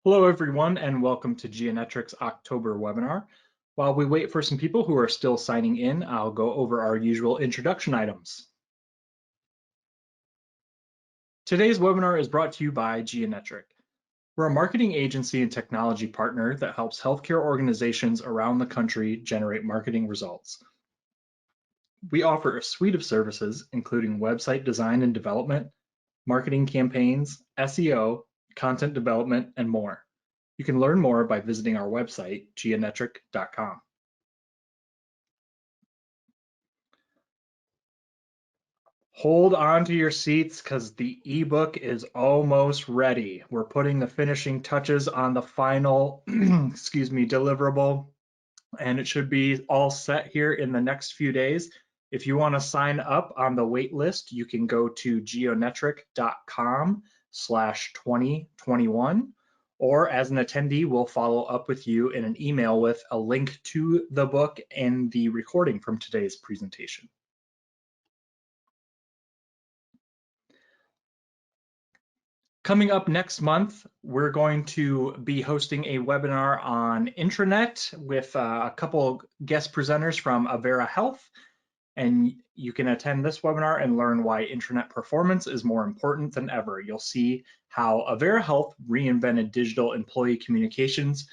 Hello, everyone, and welcome to Geonetrics October webinar. While we wait for some people who are still signing in, I'll go over our usual introduction items. Today's webinar is brought to you by Geonetric. We're a marketing agency and technology partner that helps healthcare organizations around the country generate marketing results. We offer a suite of services, including website design and development, marketing campaigns, SEO, content development, and more. You can learn more by visiting our website, geonetric.com. Hold on to your seats because the ebook is almost ready. We're putting the finishing touches on the final, deliverable, and it should be all set here in the next few days. If you want to sign up on the wait list, you can go to geonetric.com/2021, or as an attendee, we'll follow up with you in an email with a link to the book and the recording from today's presentation. Coming up next month, we're going to be hosting a webinar on intranet with a couple guest presenters from Avera Health. And you can attend this webinar and learn why intranet performance is more important than ever. You'll see how Avera Health reinvented digital employee communications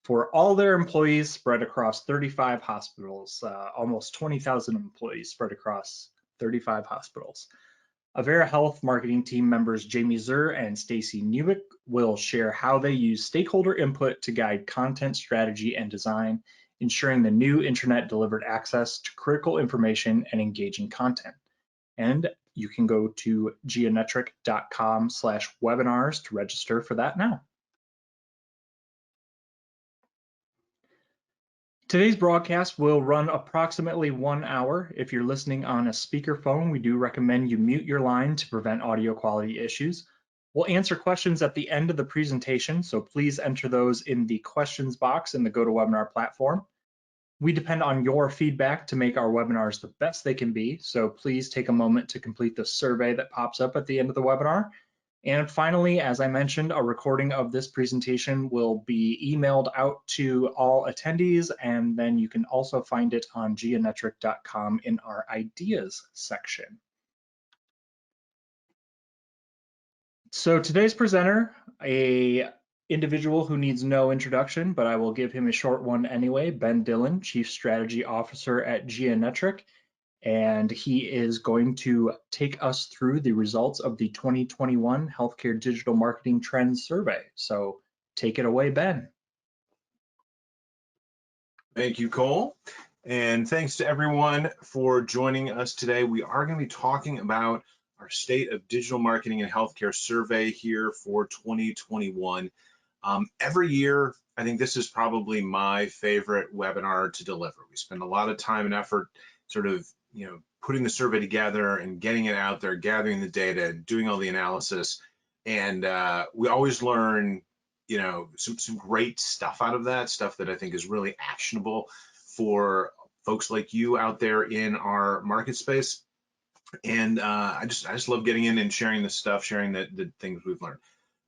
for all their employees spread across 35 hospitals, almost 20,000 employees spread across 35 hospitals. Avera Health marketing team members Jamie Zur and Stacy Newick will share how they use stakeholder input to guide content strategy and design, ensuring the new intranet delivered access to critical information and engaging content. And you can go to geonetric.com/webinars to register for that now. Today's broadcast will run approximately 1 hour. If you're listening on a speakerphone, we do recommend you mute your line to prevent audio quality issues. We'll answer questions at the end of the presentation, so please enter those in the questions box in the GoToWebinar platform. We depend on your feedback to make our webinars the best they can be, so please take a moment to complete the survey that pops up at the end of the webinar. And finally, as I mentioned, a recording of this presentation will be emailed out to all attendees, and then you can also find it on geonetric.com in our ideas section. So today's presenter, a individual who needs no introduction, but I will give him a short one anyway, Ben Dillon, Chief Strategy Officer at Geonetric. And he is going to take us through the results of the 2021 Healthcare Digital Marketing Trends Survey. So take it away, Ben. Thank you, Cole. And thanks to everyone for joining us today. We are going to be talking about our State of Digital Marketing and Healthcare Survey here for 2021. Every year, I think this is probably my favorite webinar to deliver. We spend a lot of time and effort sort of putting the survey together and getting it out there, gathering the data, doing all the analysis. And we always learn some great stuff out of that, stuff that I think is really actionable for folks like you out there in our market space. And I just love getting in and sharing this stuff, sharing the things we've learned.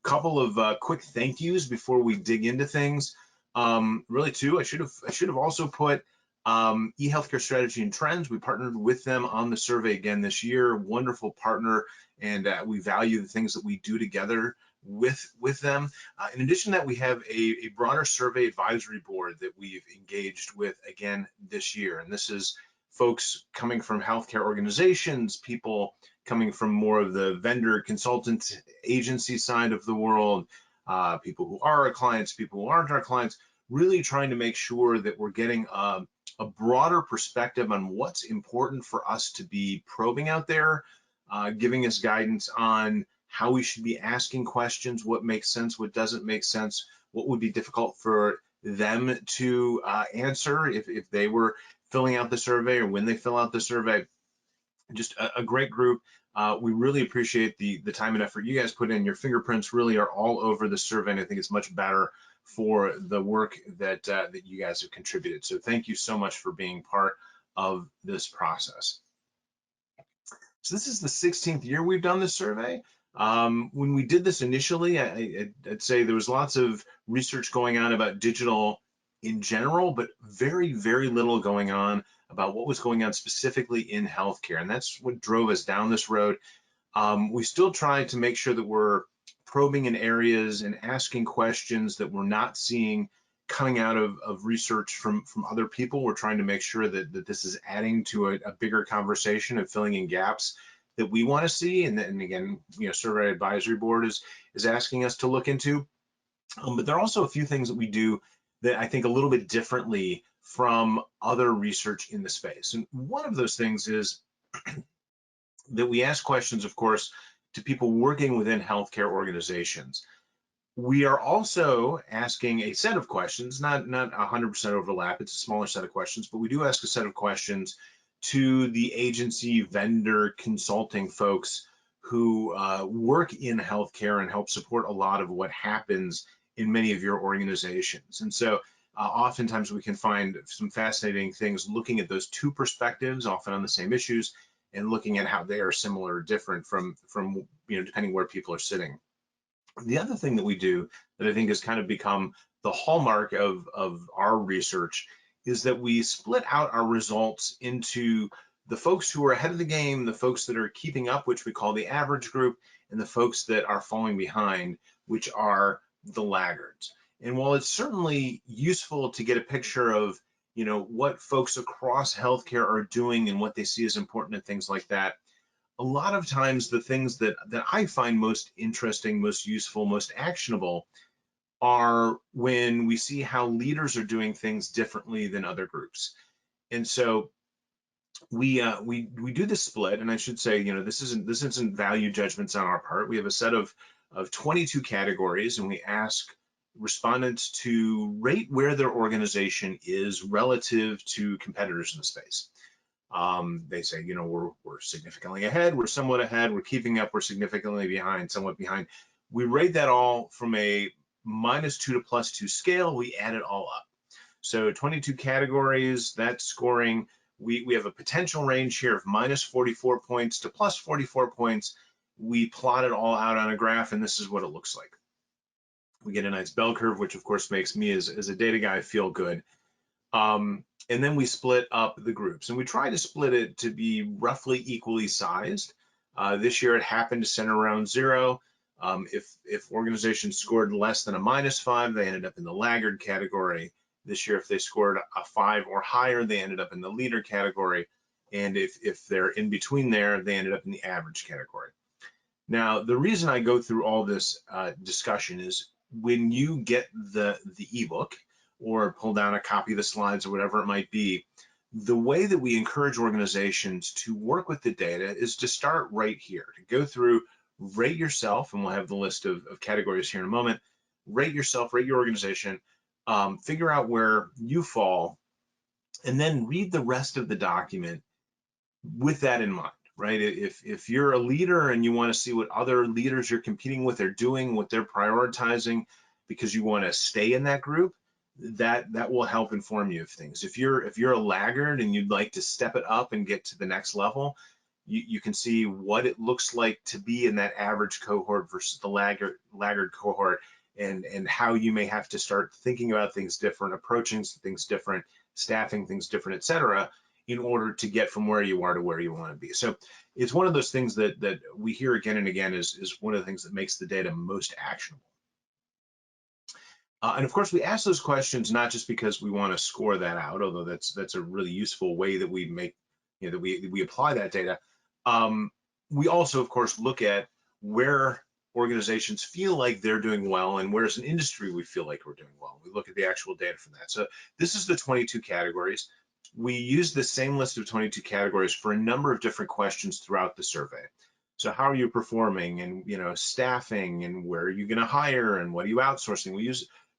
Couple of quick thank yous before we dig into things. Really too, I should have also put eHealthcare Strategy and Trends. We partnered with them on the survey again this year. Wonderful partner, and we value the things that we do together with them. In addition to that, we have a broader survey advisory board that we've engaged with again this year, and this is folks coming from healthcare organizations, people coming from more of the vendor consultant agency side of the world, people who are our clients, people who aren't our clients, really trying to make sure that we're getting a broader perspective on what's important for us to be probing out there, giving us guidance on how we should be asking questions, what makes sense, what doesn't make sense, what would be difficult for them to answer if they were filling out the survey or when they fill out the survey. Just a great group. We really appreciate the time and effort you guys put in. Your fingerprints really are all over the survey, and I think it's much better for the work that you guys have contributed. So thank you so much for being part of this process. So this is the 16th year we've done this survey. When we did this initially, I'd say there was lots of research going on about digital in general, but very, very little going on about what was going on specifically in healthcare. And that's what drove us down this road. We still try to make sure that we're probing in areas and asking questions that we're not seeing coming out of research from other people. We're trying to make sure that this is adding to a bigger conversation and filling in gaps that we want to see. And then again, Survey Advisory Board is asking us to look into. But there are also a few things that we do that I think a little bit differently from other research in the space. And one of those things is that we ask questions, of course, to people working within healthcare organizations. We are also asking a set of questions, not 100% overlap, it's a smaller set of questions, but we do ask a set of questions to the agency, vendor, consulting folks who work in healthcare and help support a lot of what happens in many of your organizations. And so oftentimes we can find some fascinating things looking at those two perspectives, often on the same issues, and looking at how they are similar or different from depending where people are sitting. The other thing that we do that I think has kind of become the hallmark of our research is that we split out our results into the folks who are ahead of the game, the folks that are keeping up, which we call the average group, and the folks that are falling behind, which are the laggards. And while it's certainly useful to get a picture of what folks across healthcare are doing and what they see as important and things like that, a lot of times the things that I find most interesting, most useful, most actionable are when we see how leaders are doing things differently than other groups. And so we do the split, and I should say, this isn't value judgments on our part. We have a set of 22 categories, and we ask respondents to rate where their organization is relative to competitors in the space. They say, we're significantly ahead, we're somewhat ahead, we're keeping up, we're significantly behind, somewhat behind. We rate that all from a -2 to +2 scale. We add it all up. So 22 categories, that scoring, we have a potential range here of -44 points to +44 points. We plot it all out on a graph, and this is what it looks like. We get a nice bell curve, which of course makes me as a data guy feel good. And then we split up the groups, and we try to split it to be roughly equally sized. This year it happened to center around 0. If organizations scored less than a -5, they ended up in the laggard category. This year, if they scored a 5 or higher, they ended up in the leader category. And if they're in between there, they ended up in the average category. Now, the reason I go through all this discussion is when you get the ebook, or pull down a copy of the slides or whatever it might be, the way that we encourage organizations to work with the data is to start right here, to go through, rate yourself, and we'll have the list of categories here in a moment, rate yourself, rate your organization, figure out where you fall, and then read the rest of the document with that in mind, right? If you're a leader and you want to see what other leaders you're competing with are doing, what they're prioritizing, because you want to stay in that group, that will help inform you of things. If you're a laggard and you'd like to step it up and get to the next level, you can see what it looks like to be in that average cohort versus the laggard cohort, and how you may have to start thinking about things different, approaching things different, staffing things different, etc., in order to get from where you are to where you want to be. So it's one of those things that we hear again and again is one of the things that makes the data most actionable. And of course, we ask those questions not just because we want to score that out, although that's a really useful way that we make, that we apply that data. We also, of course, look at where organizations feel like they're doing well, and where as an industry we feel like we're doing well. We look at the actual data from that. So this is the 22 categories. We use the same list of 22 categories for a number of different questions throughout the survey. So how are you performing, and staffing, and where are you going to hire, and what are you outsourcing? We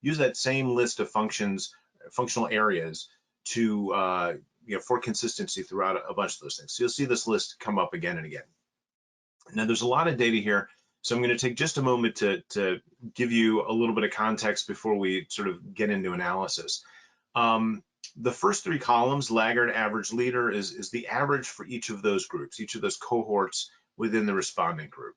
use that same list of functional areas to for consistency throughout a bunch of those things. So you'll see this list come up again and again. Now there's a lot of data here, so I'm going to take just a moment to give you a little bit of context before we sort of get into analysis. The first 3 columns, laggard, average, leader, is the average for each of those groups, each of those cohorts within the respondent group.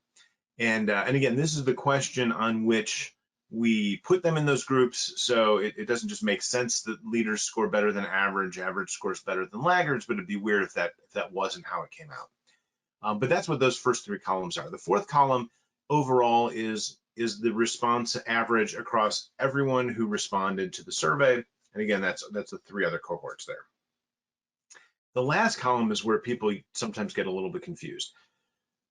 And again, this is the question on which we put them in those groups. So it doesn't just make sense that leaders score better than average scores better than laggards, but it'd be weird if that wasn't how it came out. But that's what those first three columns are. The fourth column overall is the response average across everyone who responded to the survey. And again, that's the three other cohorts there. The last column is where people sometimes get a little bit confused.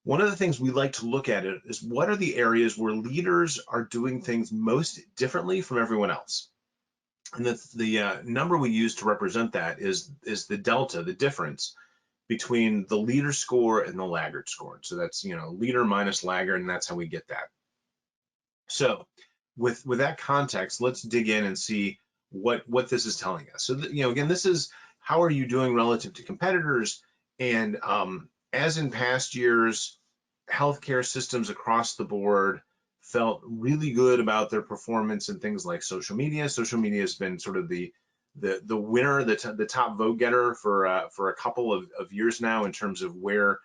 One of the things we like to look at it is what are the areas where leaders are doing things most differently from everyone else. And the number we use to represent that is the delta, the difference between the leader score and the laggard score. So that's, leader minus laggard, and that's how we get that. So with that context, let's dig in and see what this is telling us. So, again, this is how are you doing relative to competitors? And as in past years, healthcare systems across the board felt really good about their performance in things like social media. Social media has been sort of the winner, the top vote getter for a couple of years now in terms of where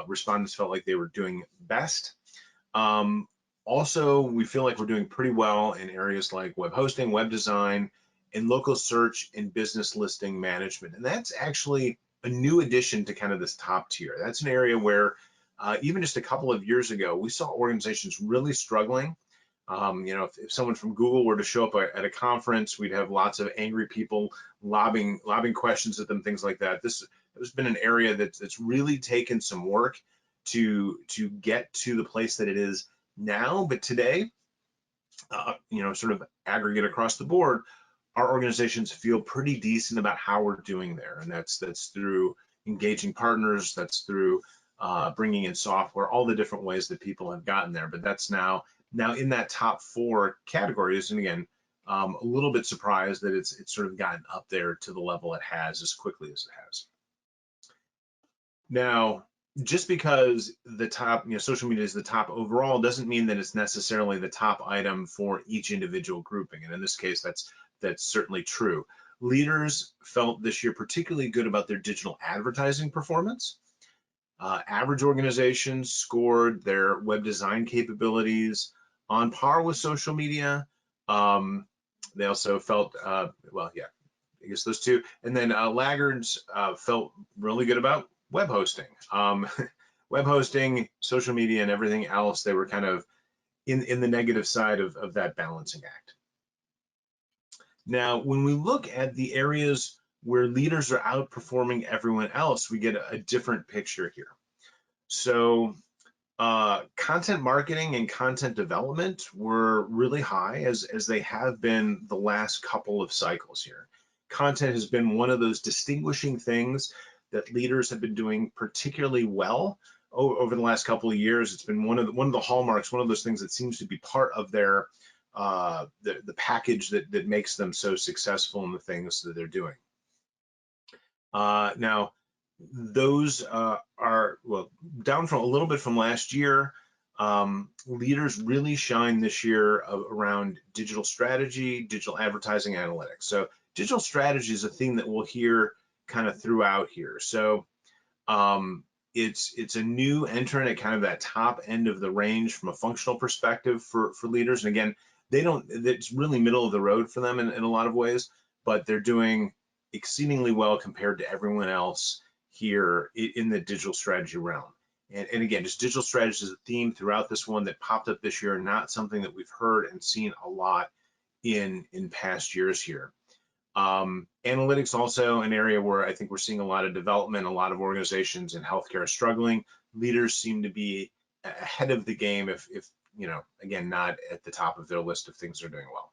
respondents felt like they were doing best. Also, we feel like we're doing pretty well in areas like web hosting, web design, and local search and business listing management. And that's actually a new addition to kind of this top tier. That's an area where even just a couple of years ago, we saw organizations really struggling. If someone from Google were to show up at a conference, we'd have lots of angry people lobbing questions at them, things like that. This has been an area that's really taken some work to get to the place that it is now. But today, sort of aggregate across the board, our organizations feel pretty decent about how we're doing there, and that's through engaging partners, that's through bringing in software, all the different ways that people have gotten there. But that's now in that top four categories, and again, a little bit surprised that it's sort of gotten up there to the level it has as quickly as it has. Now, just because the top, social media is the top overall doesn't mean that it's necessarily the top item for each individual grouping. And in this case, that's certainly true. Leaders felt this year particularly good about their digital advertising performance. Average organizations scored their web design capabilities on par with social media. They also felt, I guess those two. And then laggards felt really good about web hosting. Web hosting, social media, and everything else, they were kind of in the negative side of that balancing act. Now, when we look at the areas where leaders are outperforming everyone else, we get a different picture here. So content marketing and content development were really high, as they have been the last couple of cycles here. Content has been one of those distinguishing things that leaders have been doing particularly well over the last couple of years. It's been one of the hallmarks, one of those things that seems to be part of their the package that makes them so successful in the things that they're doing. Now, those are down from a little bit from last year. Leaders really shine this year around digital strategy, digital advertising, analytics. So digital strategy is a theme that we'll hear kind of throughout here. So it's a new entrant at kind of that top end of the range from a functional perspective for leaders. And again, it's really middle of the road for them in a lot of ways, but they're doing exceedingly well compared to everyone else here in the digital strategy realm. And again, just digital strategy is a theme throughout this one that popped up this year, not something that we've heard and seen a lot in past years here. Analytics also an area where I think we're seeing a lot of development. A lot of organizations in healthcare are struggling. Leaders seem to be ahead of the game, if again, not at the top of their list of things they're doing well.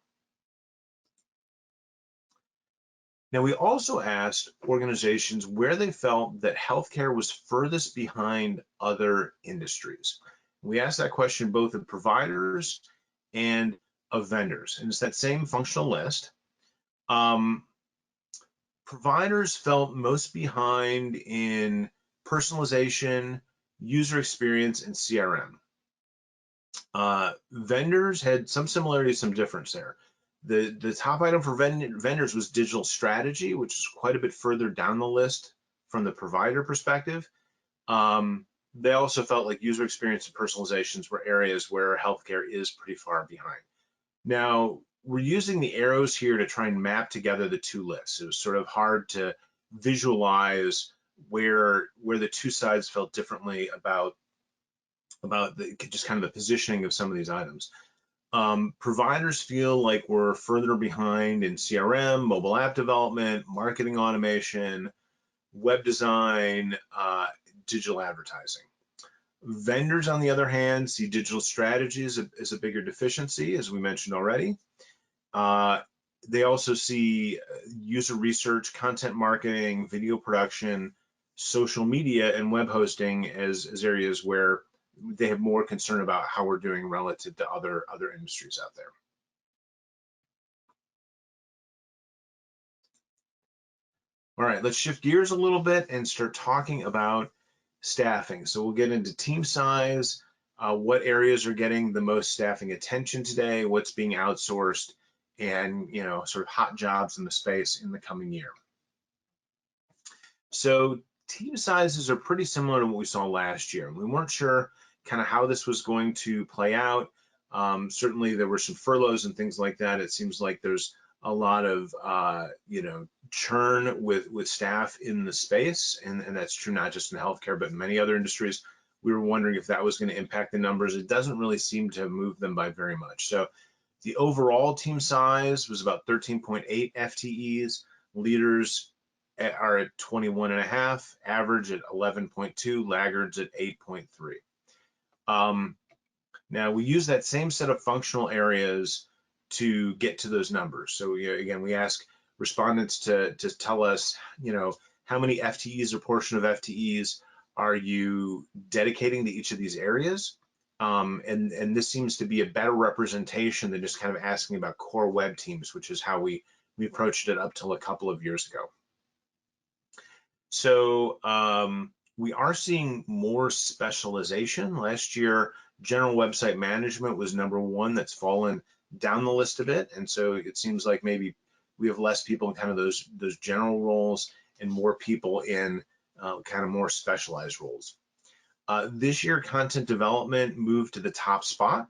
Now, we also asked organizations where they felt that healthcare was furthest behind other industries. We asked that question both of providers and of vendors, and it's that same functional list. Providers felt most behind in personalization, user experience, and CRM. Vendors had some similarities, some difference there. The top item for vendors was digital strategy, which is quite a bit further down the list from the provider perspective. they also felt like user experience and personalizations were areas where healthcare is pretty far behind. Now, we're using the arrows here to try and map together the two lists. It was sort of hard to visualize where the two sides felt differently about just kind of the positioning of some of these items. Providers feel like we're further behind in CRM, mobile app development, marketing automation, web design, digital advertising. Vendors, on the other hand, see digital strategies as a bigger deficiency, as we mentioned already. They also see user research, content marketing, video production, social media, and web hosting as areas where they have more concern about how we're doing relative to other industries out there. All right, let's shift gears a little bit and start talking about staffing. So we'll get into team size, what areas are getting the most staffing attention today, what's being outsourced, and sort of hot jobs in the space in the coming year. So team sizes are pretty similar to what we saw last year. We weren't sure kind of how this was going to play out. Certainly there were some furloughs and things like that. It seems like there's a lot of churn with staff in the space, and that's true not just in healthcare but in many other industries. We were wondering if that was going to impact the numbers. It doesn't really seem to have moved them by very much. So the overall team size was about 13.8 FTEs. Leaders are at 21.5, average at 11.2, laggards at 8.3. Now we use that same set of functional areas to get to those numbers. So again, we ask respondents to tell us, how many FTEs or portion of FTEs are you dedicating to each of these areas? And this seems to be a better representation than just kind of asking about core web teams, which is how we approached it up till a couple of years ago. So we are seeing more specialization. Last year, general website management was #1. That's fallen down the list a bit, and so it seems like maybe we have less people in kind of those general roles and more people in kind of more specialized roles. This year, content development moved to the top spot,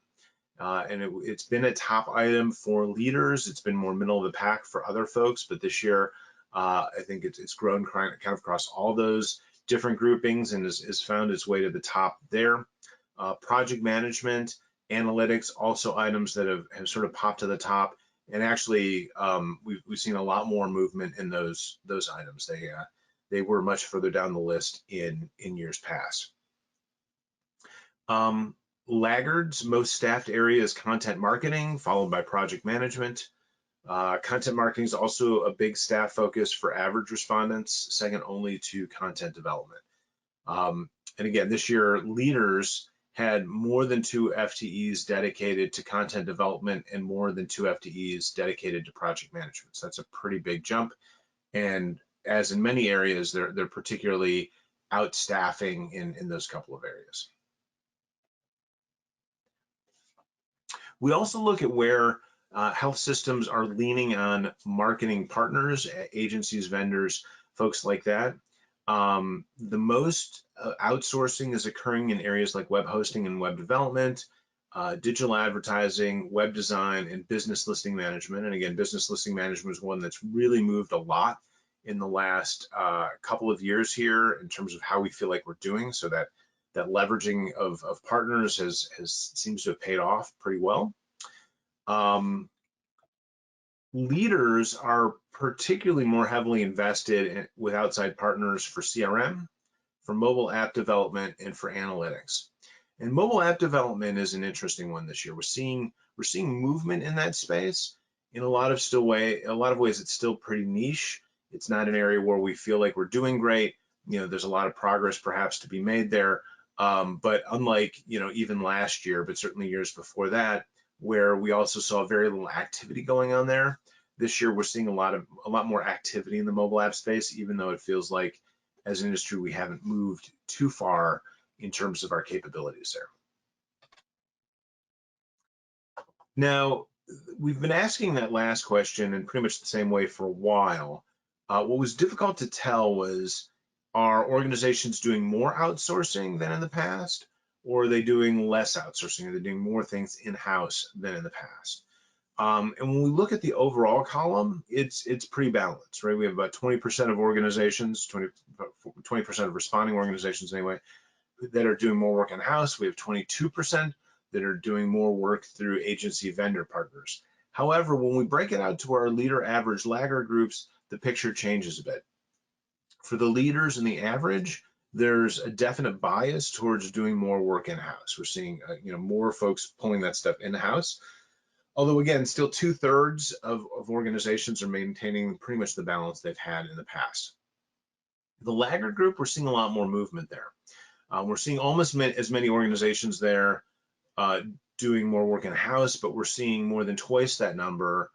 and it's been a top item for leaders. It's been more middle of the pack for other folks, but this year, I think it's grown kind of across all those different groupings and has found its way to the top there. Project management, analytics, also items that have sort of popped to the top. And actually, we've seen a lot more movement in those items. They were much further down the list in years past. Laggards, most staffed area is content marketing, followed by project management. Content marketing is also a big staff focus for average respondents, second only to content development. And again, this year, leaders had more than 2 FTEs dedicated to content development and more than 2 FTEs dedicated to project management. So that's a pretty big jump. And as in many areas, they're particularly outstaffing in those couple of areas. We also look at where health systems are leaning on marketing partners, agencies, vendors, folks like that. The most outsourcing is occurring in areas like web hosting and web development, digital advertising, web design, and business listing management. And again, business listing management is one that's really moved a lot in the last couple of years here in terms of how we feel like we're doing. So that leveraging of partners seems to have paid off pretty well. Leaders are particularly more heavily invested with outside partners for CRM, for mobile app development, and for analytics. And mobile app development is an interesting one this year. We're seeing movement in that space. In a lot of ways, it's still pretty niche. It's not an area where we feel like we're doing great. There's a lot of progress perhaps to be made there. But unlike even last year, but certainly years before that, where we also saw very little activity going on there, this year we're seeing a lot more activity in the mobile app space, even though it feels like as an industry we haven't moved too far in terms of our capabilities there. Now, we've been asking that last question in pretty much the same way for a while. What was difficult to tell was Are organizations doing more outsourcing than in the past, or are they doing less outsourcing? Are they doing more things in-house than in the past? And when we look at the overall column, it's pretty balanced, right? We have about 20% of organizations, 20% of responding organizations anyway, that are doing more work in-house. We have 22% that are doing more work through agency vendor partners. However, when we break it out to our leader, average, laggard groups, the picture changes a bit. For the leaders and the average, there's a definite bias towards doing more work in-house. We're seeing more folks pulling that stuff in-house. Although again, still 2/3 of organizations are maintaining pretty much the balance they've had in the past. The laggard group, we're seeing a lot more movement there. We're seeing almost as many organizations there doing more work in-house, but we're seeing more than twice that number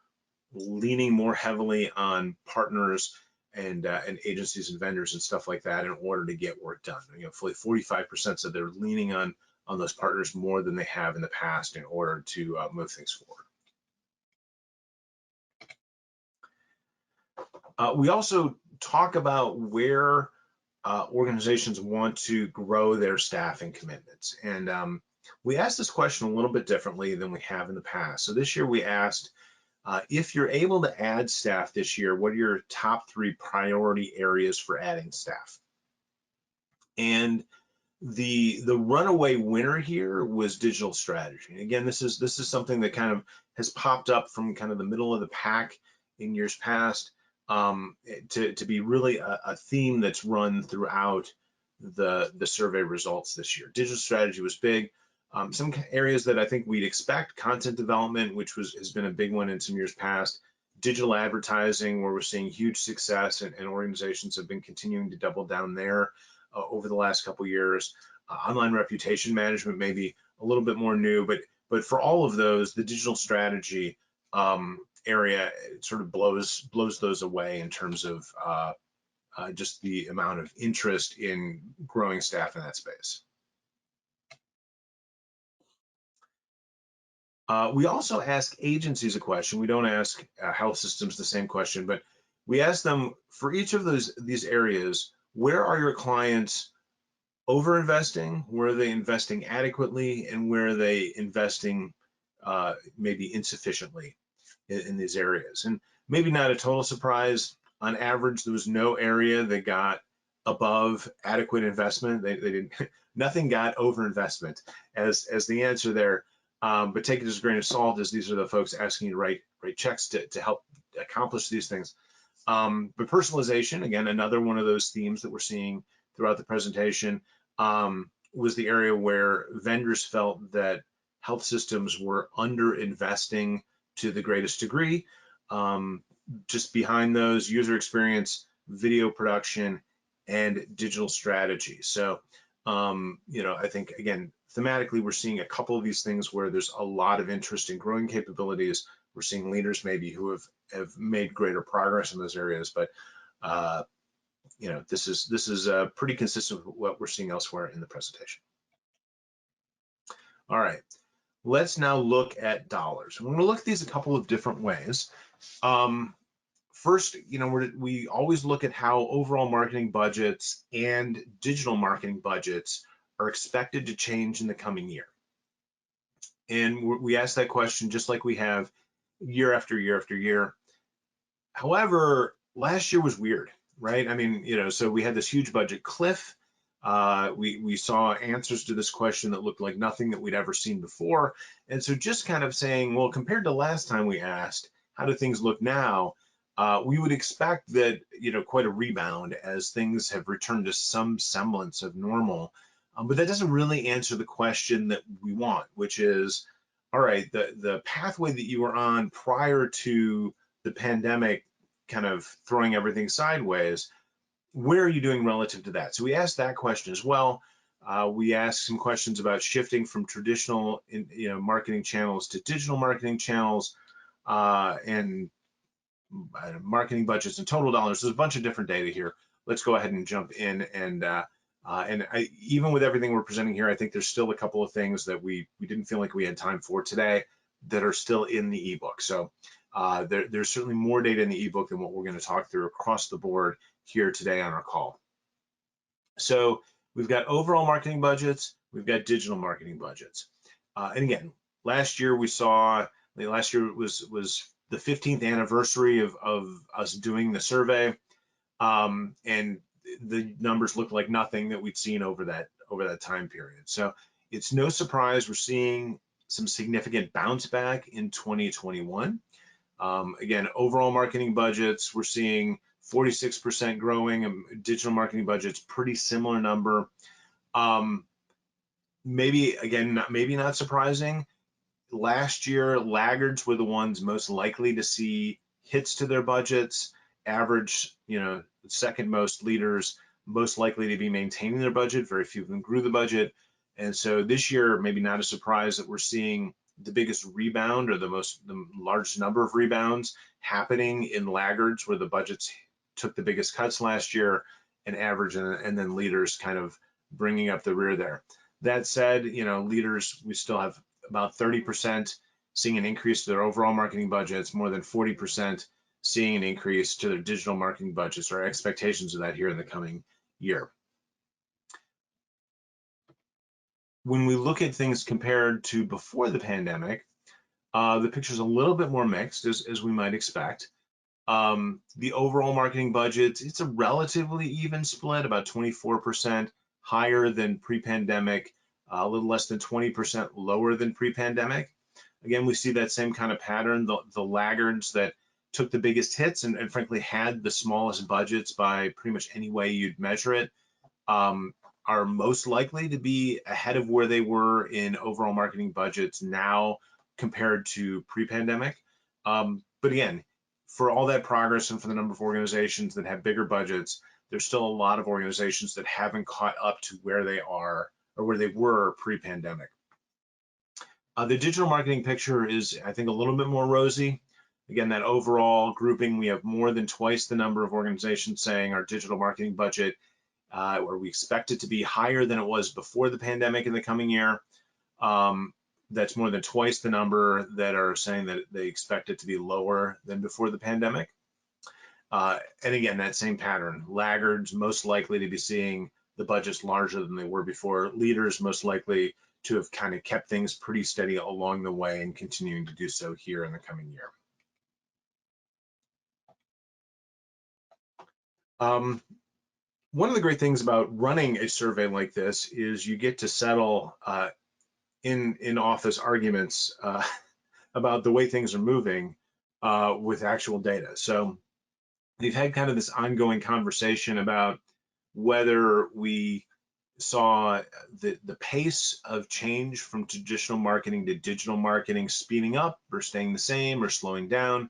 leaning more heavily on partners and agencies and vendors and stuff like that in order to get work done. Fully 45% said they're leaning on those partners more than they have in the past in order to move things forward. We also talk about where organizations want to grow their staffing commitments. And we asked this question a little bit differently than we have in the past. So this year we asked, if you're able to add staff this year, what are your top 3 priority areas for adding staff? And the runaway winner here was digital strategy. And again, this is something that kind of has popped up from kind of the middle of the pack in years past, to be really a theme that's run throughout the survey results this year. Digital strategy was big. Some areas that I think we'd expect: content development, which has been a big one in some years past; digital advertising, where we're seeing huge success, and organizations have been continuing to double down there over the last couple of years. Online reputation management may be a little bit more new, but for all of those, the digital strategy area sort of blows those away in terms of just the amount of interest in growing staff in that space. We also ask agencies a question. We don't ask health systems the same question, but we ask them, for each of these areas, where are your clients over-investing? Where are they investing adequately? And where are they investing maybe insufficiently in these areas? And maybe not a total surprise, on average, there was no area that got above adequate investment. They didn't, nothing got over-investment as the answer there. But take it as a grain of salt, as these are the folks asking you to write checks to help accomplish these things. But personalization, again, another one of those themes that we're seeing throughout the presentation, was the area where vendors felt that health systems were under-investing to the greatest degree. Just behind those, user experience, video production, and digital strategy. So, I think, again, thematically, we're seeing a couple of these things where there's a lot of interest in growing capabilities. We're seeing leaders maybe who have made greater progress in those areas, but this is pretty consistent with what we're seeing elsewhere in the presentation. All right, let's now look at dollars. We're going to look at these a couple of different ways. First, we always look at how overall marketing budgets and digital marketing budgets are expected to change in the coming year. And we ask that question just like we have year after year after year. However, last year was weird, right? I mean, so we had this huge budget cliff. We saw answers to this question that looked like nothing that we'd ever seen before. And so just kind of saying, well, compared to last time we asked, how do things look now? We would expect that, quite a rebound as things have returned to some semblance of normal. But that doesn't really answer the question that we want, which is, all right, the pathway that you were on prior to the pandemic kind of throwing everything sideways, where are you doing relative to that? So we asked that question as well. We asked some questions about shifting from traditional marketing channels to digital marketing channels, and marketing budgets and total dollars. There's a bunch of different data here. Let's go ahead and jump in, and even with everything we're presenting here, I think there's still a couple of things that we didn't feel like we had time for today that are still in the ebook. So there's certainly more data in the ebook than what we're going to talk through across the board here today on our call. So we've got overall marketing budgets, we've got digital marketing budgets. And again, last year was the 15th anniversary of us doing the survey. And the numbers look like nothing that we'd seen over that time period. So it's no surprise we're seeing some significant bounce back in 2021. Again, overall marketing budgets, we're seeing 46% growing, and digital marketing budgets, pretty similar number. Maybe not surprising. Last year, laggards were the ones most likely to see hits to their budgets. Average, second most leaders most likely to be maintaining their budget. Very few of them grew the budget. And so this year, maybe not a surprise that we're seeing the biggest rebound, or the largest number of rebounds happening in laggards, where the budgets took the biggest cuts last year, and average, and then leaders kind of bringing up the rear there. That said, leaders, we still have about 30% seeing an increase to their overall marketing budgets, more than 40% seeing an increase to their digital marketing budgets, or expectations of that here in the coming year. When we look at things compared to before the pandemic, the picture's a little bit more mixed, as we might expect. The overall marketing budget, it's a relatively even split, about 24% higher than pre-pandemic, a little less than 20% lower than pre-pandemic. Again, we see that same kind of pattern. The laggards that took the biggest hits and frankly had the smallest budgets by pretty much any way you'd measure it, are most likely to be ahead of where they were in overall marketing budgets now compared to pre-pandemic. But again, for all that progress and for the number of organizations that have bigger budgets, there's still a lot of organizations that haven't caught up to where they are, or where they were pre-pandemic. The digital marketing picture is, I think, a little bit more rosy. Again, that overall grouping, we have more than twice the number of organizations saying our digital marketing budget, or we expect it to be higher than it was before the pandemic in the coming year. That's more than twice the number that are saying that they expect it to be lower than before the pandemic. And again, that same pattern, laggards most likely to be seeing the budgets larger than they were before, leaders most likely to have kind of kept things pretty steady along the way and continuing to do so here in the coming year. One of the great things about running a survey like this is you get to settle in office arguments about the way things are moving with actual data. So we've had kind of this ongoing conversation about whether we saw the pace of change from traditional marketing to digital marketing speeding up, or staying the same, or slowing down.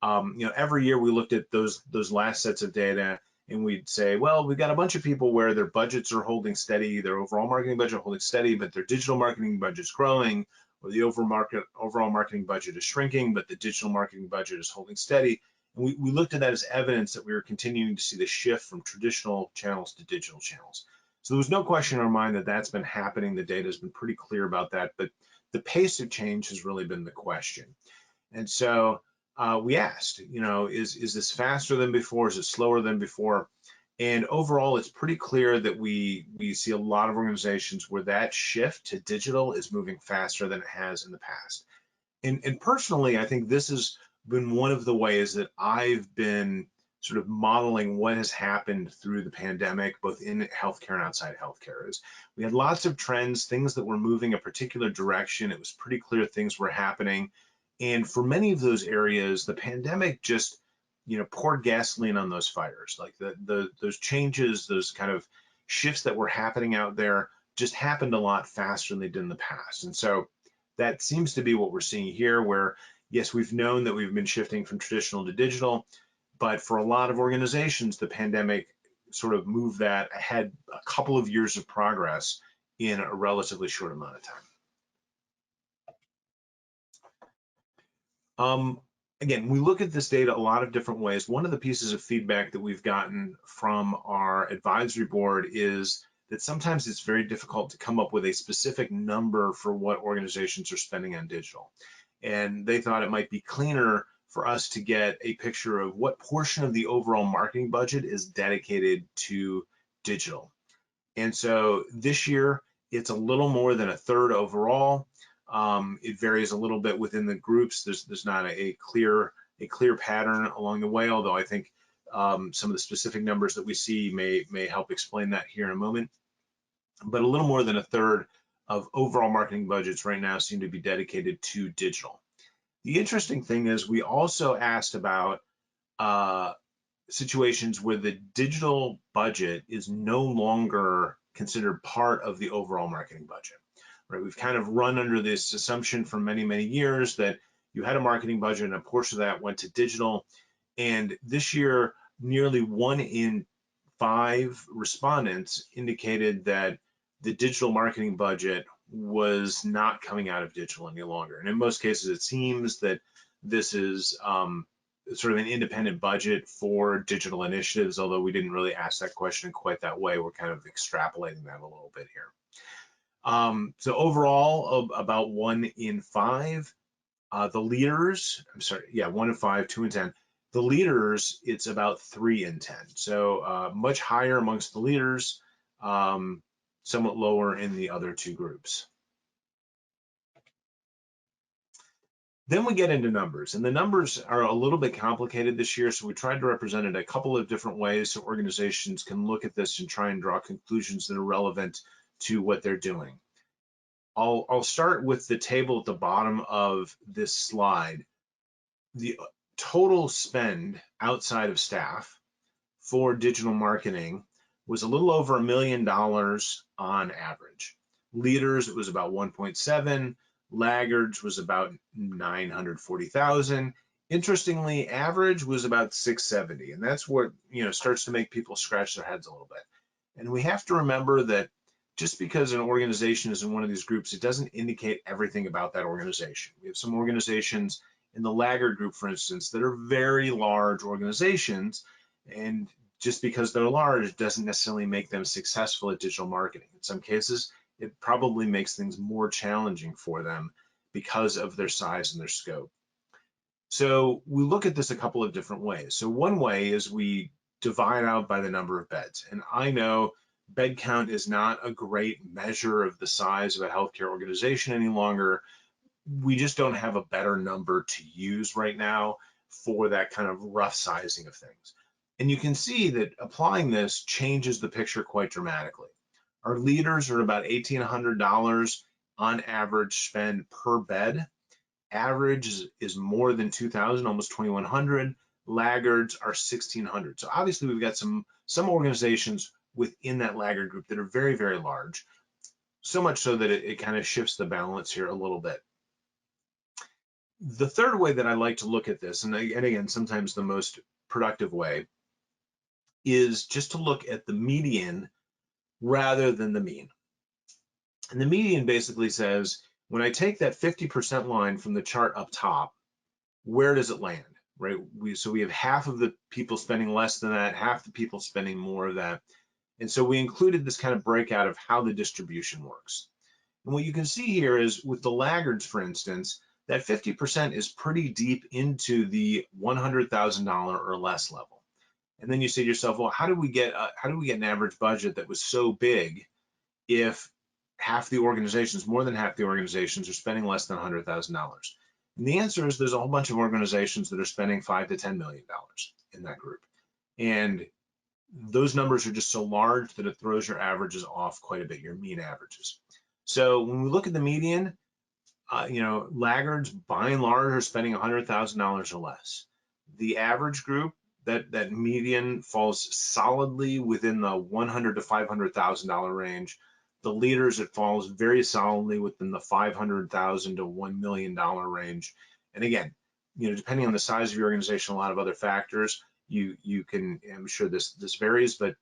Every year we looked at those last sets of data, and we'd say, well, we've got a bunch of people where their budgets are holding steady, their overall marketing budget holding steady, but their digital marketing budget's growing, or the overall marketing budget is shrinking, but the digital marketing budget is holding steady. And we looked at that as evidence that we were continuing to see the shift from traditional channels to digital channels. So there was no question in our mind that that's been happening. The data has been pretty clear about that, but the pace of change has really been the question. And so we asked, is this faster than before? Is it slower than before? And overall, it's pretty clear that we see a lot of organizations where that shift to digital is moving faster than it has in the past. And personally, I think this has been one of the ways that I've been sort of modeling what has happened through the pandemic, both in healthcare and outside healthcare. Is we had lots of trends, things that were moving a particular direction. It was pretty clear things were happening. And for many of those areas, the pandemic just, poured gasoline on those fires. Like those changes, those kind of shifts that were happening out there just happened a lot faster than they did in the past. And so that seems to be what we're seeing here, where, yes, we've known that we've been shifting from traditional to digital, but for a lot of organizations, the pandemic sort of moved that ahead a couple of years of progress in a relatively short amount of time. Again, we look at this data a lot of different ways. One of the pieces of feedback that we've gotten from our advisory board is that sometimes it's very difficult to come up with a specific number for what organizations are spending on digital. And they thought it might be cleaner for us to get a picture of what portion of the overall marketing budget is dedicated to digital. And so this year, it's a little more than a third overall. It varies a little bit within the groups. There's not a clear pattern along the way, although I think some of the specific numbers that we see may help explain that here in a moment. But a little more than a third of overall marketing budgets right now seem to be dedicated to digital. The interesting thing is we also asked about situations where the digital budget is no longer considered part of the overall marketing budget, right? We've kind of run under this assumption for many, many years that you had a marketing budget and a portion of that went to digital. And this year, nearly 1 in 5 respondents indicated that the digital marketing budget was not coming out of digital any longer. And in most cases, it seems that this is sort of an independent budget for digital initiatives, although we didn't really ask that question quite that way. We're kind of extrapolating that a little bit here. So overall, about 1 in 5. The leaders, I'm sorry, yeah, 1 in 5, 2 in 10. The leaders, it's about 3 in 10. So much higher amongst the leaders, somewhat lower in the other two groups. Then we get into numbers, and the numbers are a little bit complicated this year, so we tried to represent it a couple of different ways so organizations can look at this and try and draw conclusions that are relevant to what they're doing. I'll start with the table at the bottom of this slide. The total spend outside of staff for digital marketing was a little over $1 million on average. Leaders, it was about 1.7. Laggards was about 940,000. Interestingly, average was about 670, and that's what starts to make people scratch their heads a little bit. And we have to remember that just because an organization is in one of these groups, it doesn't indicate everything about that organization. We have some organizations in the laggard group, for instance, that are very large organizations, and just because they're large doesn't necessarily make them successful at digital marketing. In some cases, it probably makes things more challenging for them because of their size and their scope. So we look at this a couple of different ways. So one way is we divide out by the number of beds. And I know bed count is not a great measure of the size of a healthcare organization any longer. We just don't have a better number to use right now for that kind of rough sizing of things. And you can see that applying this changes the picture quite dramatically. Our leaders are about $1,800 on average spend per bed. Average is more than 2,000, almost 2,100. Laggards are 1,600. So obviously we've got some organizations within that laggard group that are very, very large. So much so that it kind of shifts the balance here a little bit. The third way that I like to look at this, and again, sometimes the most productive way, is just to look at the median rather than the mean. And the median basically says, when I take that 50% line from the chart up top, where does it land, right? So we have half of the people spending less than that, half the people spending more of that. And so we included this kind of breakout of how the distribution works. And what you can see here is with the laggards, for instance, that 50% is pretty deep into the $100,000 or less level. And then you say to yourself, well, how do we get an average budget that was so big if half the organizations, more than half the organizations, are spending less than $100,000? And the answer is there's a whole bunch of organizations that are spending $5 to $10 million in that group. And those numbers are just so large that it throws your averages off quite a bit, your mean averages. So when we look at the median, laggards by and large are spending $100,000 or less. The average group, that median falls solidly within the $100,000 to $500,000 range. The leaders, it falls very solidly within the $500,000 to $1 million range. And again, depending on the size of your organization, a lot of other factors, you can, I'm sure this varies, but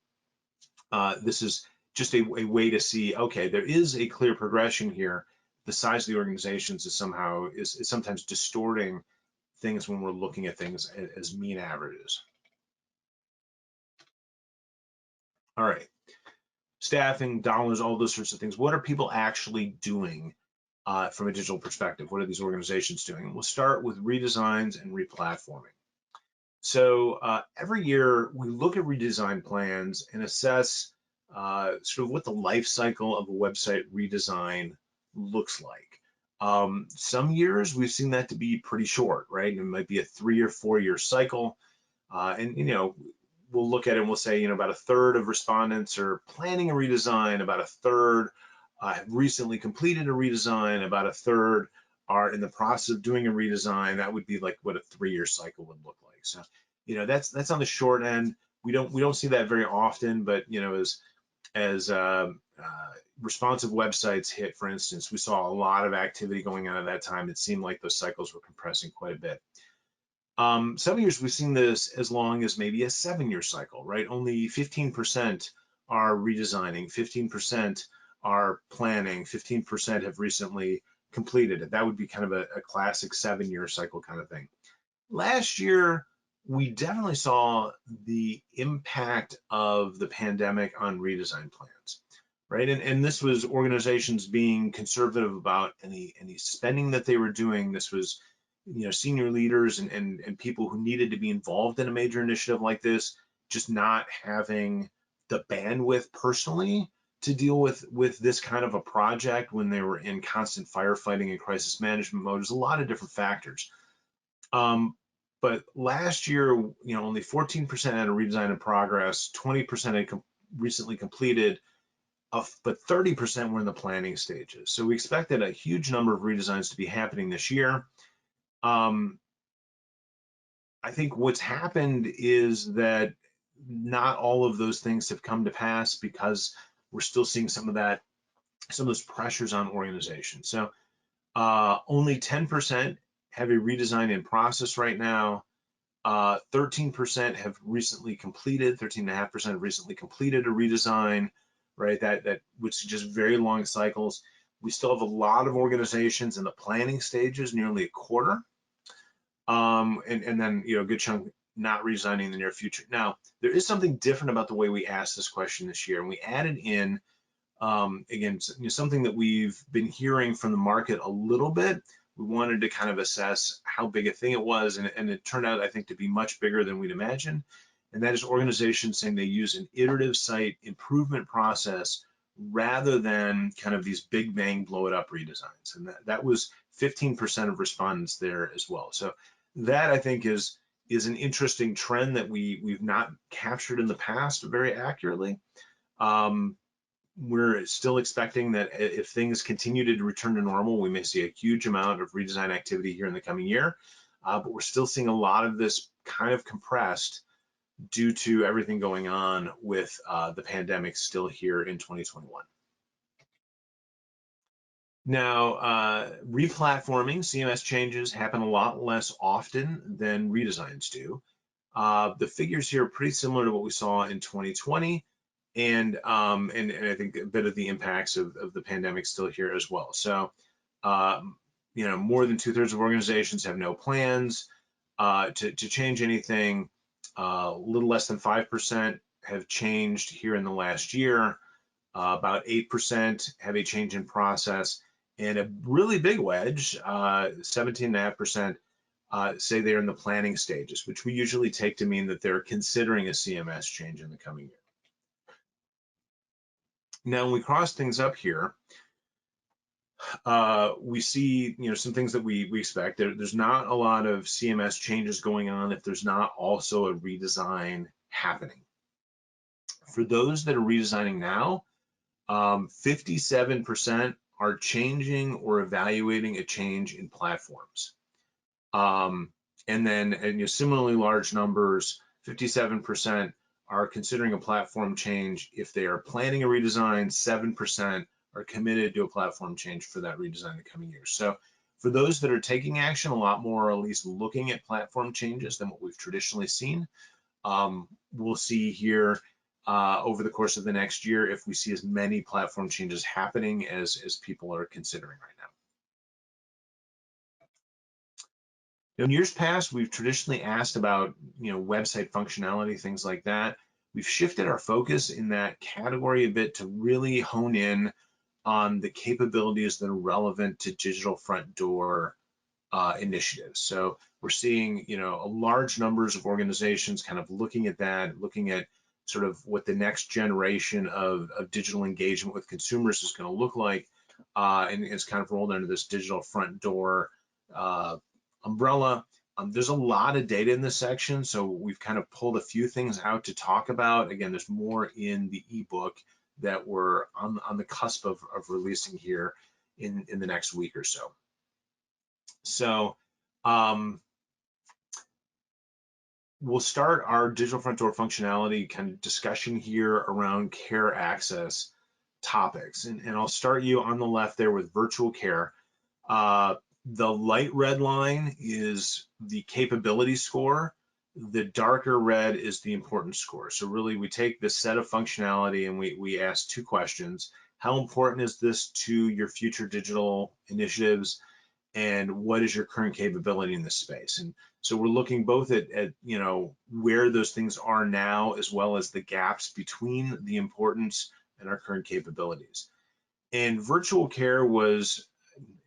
this is just a way to see, okay, there is a clear progression here. The size of the organizations is sometimes distorting things when we're looking at things as mean averages. All right, staffing, dollars, all those sorts of things. What are people actually doing from a digital perspective? What are these organizations doing? We'll start with redesigns and replatforming. So every year we look at redesign plans and assess sort of what the life cycle of a website redesign looks like. Some years we've seen that to be pretty short, right? It might be a 3 or 4 year cycle. And we'll look at it and we'll say, about a third of respondents are planning a redesign, about a third have recently completed a redesign, about a third are in the process of doing a redesign. That would be like what a 3 year cycle would look like. So, that's on the short end. We don't see that very often, but as responsive websites hit, for instance, we saw a lot of activity going on at that time. It seemed like those cycles were compressing quite a bit. Some years we've seen this as long as maybe a 7 year cycle, right? Only 15% are redesigning, 15% are planning, 15% have recently completed it. That would be kind of a classic 7 year cycle kind of thing. Last year, we definitely saw the impact of the pandemic on redesign plans, right? And this was organizations being conservative about any spending that they were doing. This was, senior leaders and people who needed to be involved in a major initiative like this, just not having the bandwidth personally to deal with this kind of a project when they were in constant firefighting and crisis management mode. There's a lot of different factors. But last year, only 14% had a redesign in progress, 20% had recently completed, but 30% were in the planning stages. So we expected a huge number of redesigns to be happening this year. I think what's happened is that not all of those things have come to pass because we're still seeing some of those pressures on organizations. So only 10% have a redesign in process right now. 13% have recently completed, 13.5% have recently completed a redesign, right? That would suggest very long cycles. We still have a lot of organizations in the planning stages, nearly a quarter. And then, a good chunk not redesigning in the near future. Now, there is something different about the way we asked this question this year, and we added in, again, something that we've been hearing from the market a little bit. We wanted to kind of assess how big a thing it was, and it turned out, I think, to be much bigger than we'd imagined. And that is organizations saying they use an iterative site improvement process rather than kind of these big bang blow it up redesigns. And that was 15% of respondents there as well. So that, I think, is an interesting trend that we've not captured in the past very accurately. We're still expecting that if things continue to return to normal, we may see a huge amount of redesign activity here in the coming year, but we're still seeing a lot of this kind of compressed due to everything going on with the pandemic still here in 2021. Now, replatforming, CMS changes happen a lot less often than redesigns do. The figures here are pretty similar to what we saw in 2020. And I think a bit of the impacts of the pandemic still here as well. So, more than 2/3 of organizations have no plans to change anything. A little less than 5% have changed here in the last year. About 8% have a change in process, and a really big wedge, 17.5%, say they're in the planning stages, which we usually take to mean that they're considering a CMS change in the coming year. Now, when we cross things up here, we see, some things that we expect. There's not a lot of CMS changes going on if there's not also a redesign happening. For those that are redesigning now, 57% are changing or evaluating a change in platforms. And then, similarly large numbers, 57% are considering a platform change. If they are planning a redesign, 7% are committed to a platform change for that redesign in the coming years. So for those that are taking action, a lot more, or at least looking at platform changes than what we've traditionally seen. We'll see here over the course of the next year if we see as many platform changes happening as people are considering right now. In years past, we've traditionally asked about, website functionality, things like that. We've shifted our focus in that category a bit to really hone in on the capabilities that are relevant to digital front door initiatives. So we're seeing, large numbers of organizations kind of looking at that, looking at sort of what the next generation of digital engagement with consumers is going to look like. And it's kind of rolled under this digital front door umbrella. There's a lot of data in this section, so we've kind of pulled a few things out to talk about. Again, there's more in the ebook that we're on the cusp of releasing here in the next week or so. So we'll start our digital front door functionality kind of discussion here around care access topics. And I'll start you on the left there with virtual care. The light red line is the capability score. The darker red is the importance score. So really we take this set of functionality and we ask two questions. How important is this to your future digital initiatives? And what is your current capability in this space? And so we're looking both at you know, where those things are now, as well as the gaps between the importance and our current capabilities. And virtual care was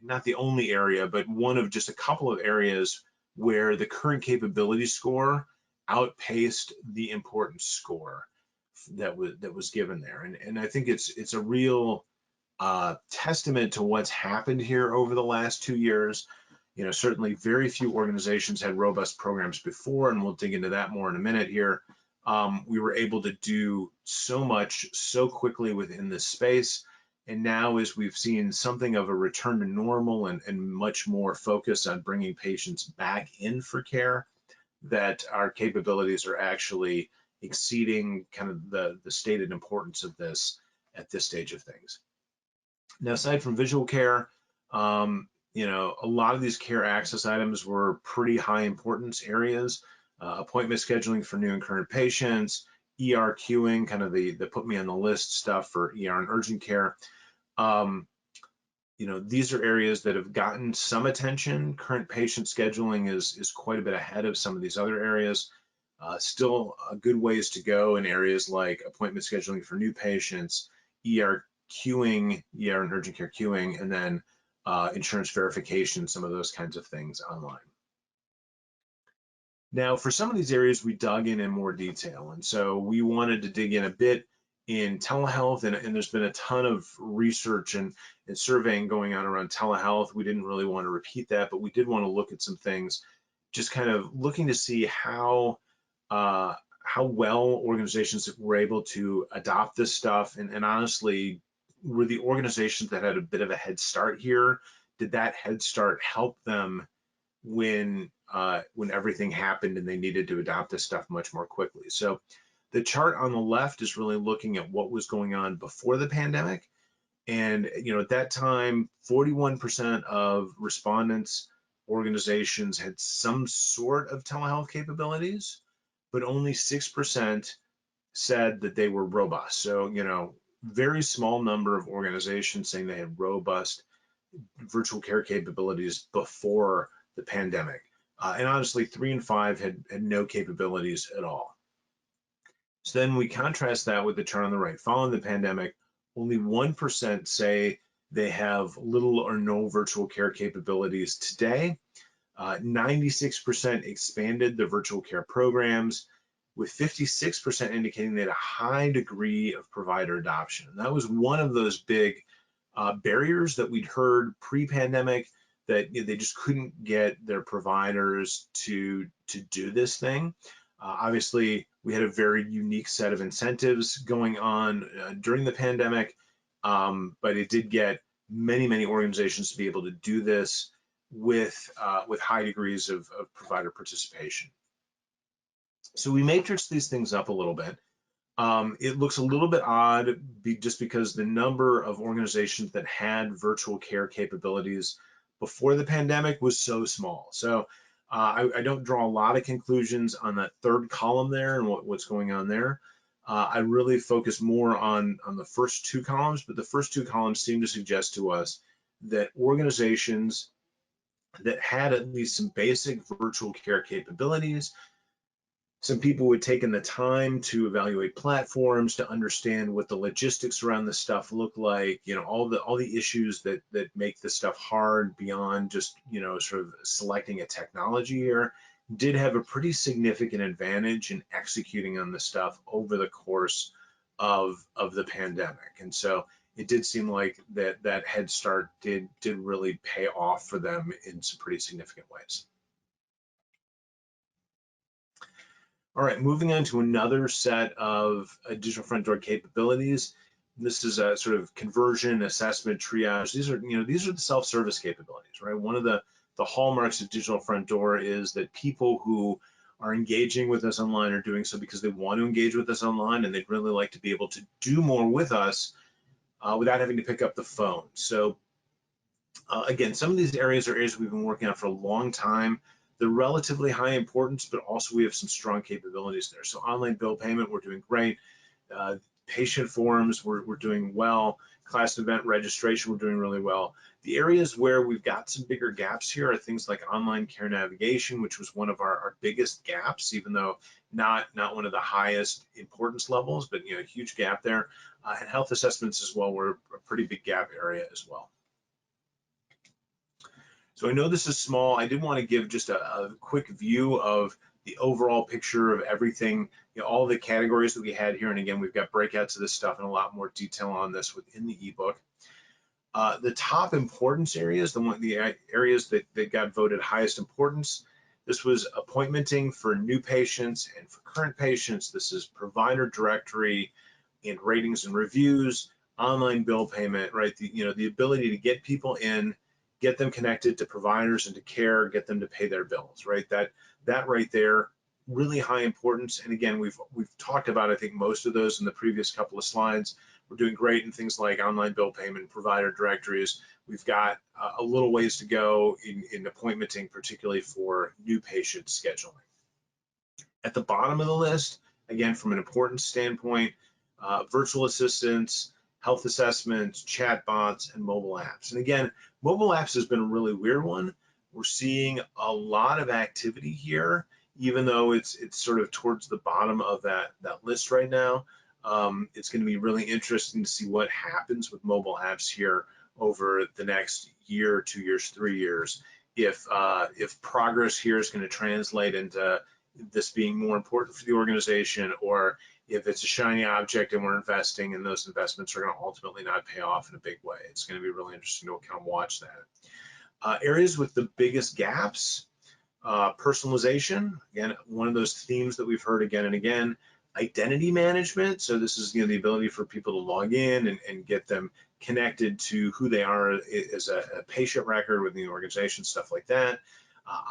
not the only area, but one of just a couple of areas where the current capability score outpaced the importance score that was given there. And I think it's a real testament to what's happened here over the last 2 years. You know, certainly very few organizations had robust programs before, and we'll dig into that more in a minute here. We were able to do so much so quickly within this space. And now as we've seen something of a return to normal and much more focus on bringing patients back in for care, that our capabilities are actually exceeding kind of the stated importance of this at this stage of things. Now, aside from visual care, you know, a lot of these care access items were pretty high importance areas. Appointment scheduling for new and current patients, ER queuing, kind of the put me on the list stuff for ER and urgent care. You know, these are areas that have gotten some attention. Current patient scheduling is quite a bit ahead of some of these other areas. Still a good ways to go in areas like appointment scheduling for new patients, ER queuing, ER and urgent care queuing, and then insurance verification, some of those kinds of things online. Now, for some of these areas, we dug in more detail. And so we wanted to dig in a bit in telehealth, and there's been a ton of research and surveying going on around telehealth. We didn't really want to repeat that, but we did want to look at some things, just kind of looking to see how well organizations were able to adopt this stuff. And honestly, were the organizations that had a bit of a head start here, did that head start help them when everything happened and they needed to adopt this stuff much more quickly? So the chart on the left is really looking at what was going on before the pandemic. And, you know, at that time, 41% of respondents, organizations had some sort of telehealth capabilities, but only 6% said that they were robust. So, you know, very small number of organizations saying they had robust virtual care capabilities before the pandemic. And honestly, 3 and 5 had no capabilities at all. So then we contrast that with the chart on the right. Following the pandemic, only 1% say they have little or no virtual care capabilities today. 96% expanded their virtual care programs, with 56% indicating they had a high degree of provider adoption. And that was one of those big barriers that we'd heard pre-pandemic, that they just couldn't get their providers to do this thing. Obviously, we had a very unique set of incentives going on during the pandemic, but it did get many organizations to be able to do this with high degrees of provider participation. So we matrix these things up a little bit. It looks a little bit odd just because the number of organizations that had virtual care capabilities before the pandemic was so small. So I don't draw a lot of conclusions on that third column there and what's going on there. I really focus more on the first two columns, but the first two columns seem to suggest to us that organizations that had at least some basic virtual care capabilities, some people would take in the time to evaluate platforms, to understand what the logistics around this stuff look like, you know, all the issues that make this stuff hard beyond just, you know, sort of selecting a technology here. did have a pretty significant advantage in executing on this stuff over the course of the pandemic. And so it did seem like that head start did really pay off for them in some pretty significant ways. All right, moving on to another set of digital front door capabilities. This is a sort of conversion, assessment, triage. These are the self-service capabilities, right? One of the hallmarks of digital front door is that people who are engaging with us online are doing so because they want to engage with us online, and they'd really like to be able to do more with us without having to pick up the phone. So again, some of these areas are areas we've been working on for a long time. They're relatively high importance, but also we have some strong capabilities there. So online bill payment, we're doing great. Patient forms, we're doing well. Class and event registration, we're doing really well. The areas where we've got some bigger gaps here are things like online care navigation, which was one of our biggest gaps, even though not one of the highest importance levels, but a huge gap there. And health assessments as well were a pretty big gap area as well. So I know this is small. I did want to give just a quick view of the overall picture of everything, all the categories that we had here. And again, we've got breakouts of this stuff and a lot more detail on this within the ebook. The top importance areas, the areas that got voted highest importance, this was appointmenting for new patients and for current patients. This is provider directory and ratings and reviews, online bill payment, right? The ability to get people in, get them connected to providers and to care, get them to pay their bills, right? That right there, really high importance. And again, we've talked about, I think, most of those in the previous couple of slides. We're doing great in things like online bill payment, provider directories. We've got a little ways to go in appointmenting, particularly for new patient scheduling. At the bottom of the list, again, from an importance standpoint, virtual assistants, health assessments, chatbots, and mobile apps. And again, mobile apps has been a really weird one. We're seeing a lot of activity here, even though it's sort of towards the bottom of that list right now. It's going to be really interesting to see what happens with mobile apps here over the next year, 2 years, 3 years. If progress here is going to translate into this being more important for the organization, or if it's a shiny object and we're investing and those investments are going to ultimately not pay off in a big way. It's going to be really interesting to kind of watch that. Areas with the biggest gaps, personalization, again, one of those themes that we've heard again and again. Identity management, so this is the ability for people to log in and get them connected to who they are as a patient record within the organization, stuff like that.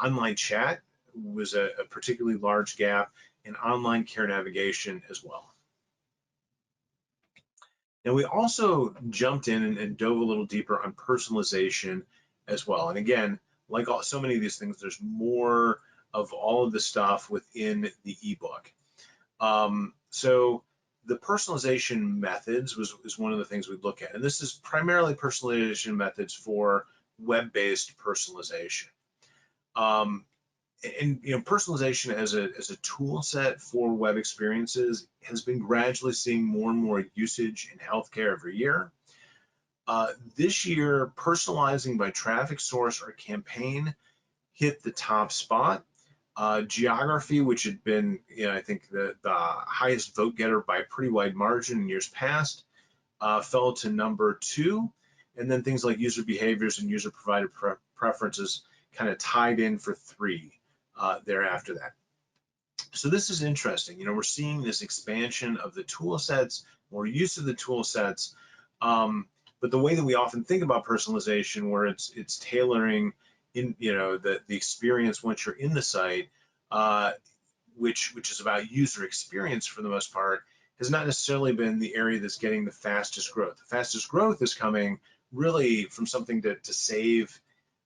Online chat was a particularly large gap, in online care navigation as well. And we also jumped in and dove a little deeper on personalization as well. And again, like so many of these things, there's more of all of the stuff within the ebook. So the personalization methods is one of the things we look at. And this is primarily personalization methods for web-based personalization. And personalization as a tool set for web experiences has been gradually seeing more and more usage in healthcare every year. This year, personalizing by traffic source or campaign hit the top spot. Geography, which had been, I think the highest vote getter by a pretty wide margin in years past, fell to number 2. And then things like user behaviors and user provided preferences kind of tied in for 3 thereafter that. So this is interesting. We're seeing this expansion of the tool sets, more use of the tool sets, but the way that we often think about personalization, where it's tailoring in the experience once you're in the site, which is about user experience for the most part, has not necessarily been the area that's getting the fastest growth. The fastest growth is coming really from something to save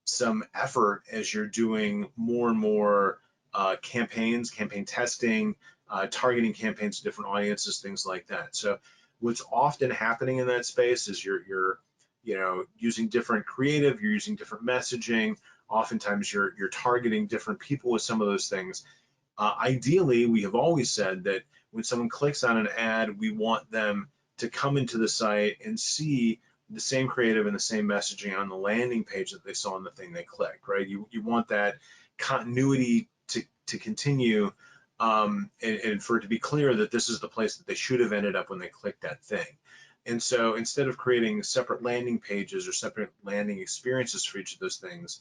some effort as you're doing more and more campaign testing, targeting campaigns to different audiences, things like that. So what's often happening in that space is you're using different creative, you're using different messaging. Oftentimes you're targeting different people with some of those things. Ideally, we have always said that when someone clicks on an ad, we want them to come into the site and see the same creative and the same messaging on the landing page that they saw on the thing they clicked, right? You want that continuity to continue, and for it to be clear that this is the place that they should have ended up when they clicked that thing. And so instead of creating separate landing pages or separate landing experiences for each of those things,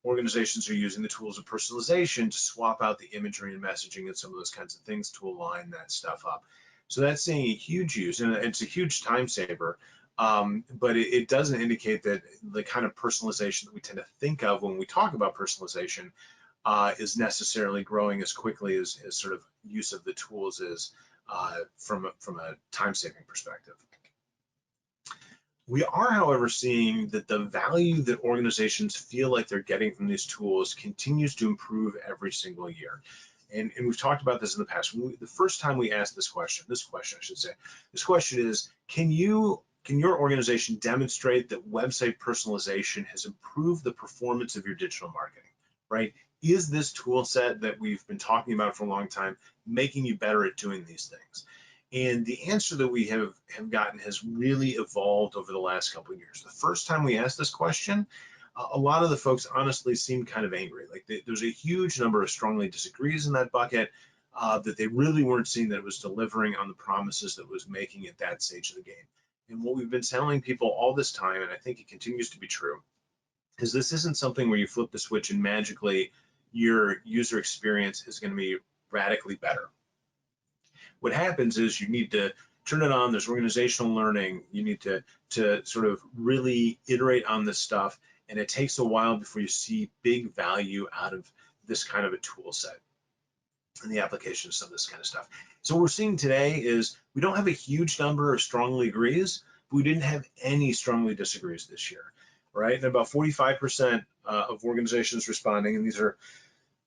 organizations are using the tools of personalization to swap out the imagery and messaging and some of those kinds of things to align that stuff up. So that's seeing a huge use, and it's a huge time saver, but it doesn't indicate that the kind of personalization that we tend to think of when we talk about personalization is necessarily growing as quickly as sort of use of the tools is from a time-saving perspective. We are, however, seeing that the value that organizations feel like they're getting from these tools continues to improve every single year. And we've talked about this in the past. The first time we asked this question is, can your organization demonstrate that website personalization has improved the performance of your digital marketing, right? Is this tool set that we've been talking about for a long time making you better at doing these things? And the answer that we have gotten has really evolved over the last couple of years. The first time we asked this question, a lot of the folks honestly seemed kind of angry. Like there's a huge number of strongly disagrees in that bucket, that they really weren't seeing that it was delivering on the promises that it was making at that stage of the game. And what we've been telling people all this time, and I think it continues to be true, is this isn't something where you flip the switch and magically your user experience is going to be radically better. What happens is you need to turn it on. There's organizational learning. You need to sort of really iterate on this stuff, and it takes a while before you see big value out of this kind of a tool set and the application of some of this kind of stuff. So what we're seeing today is we don't have a huge number of strongly agrees, but we didn't have any strongly disagrees this year, right? And about 45% of organizations responding, and these are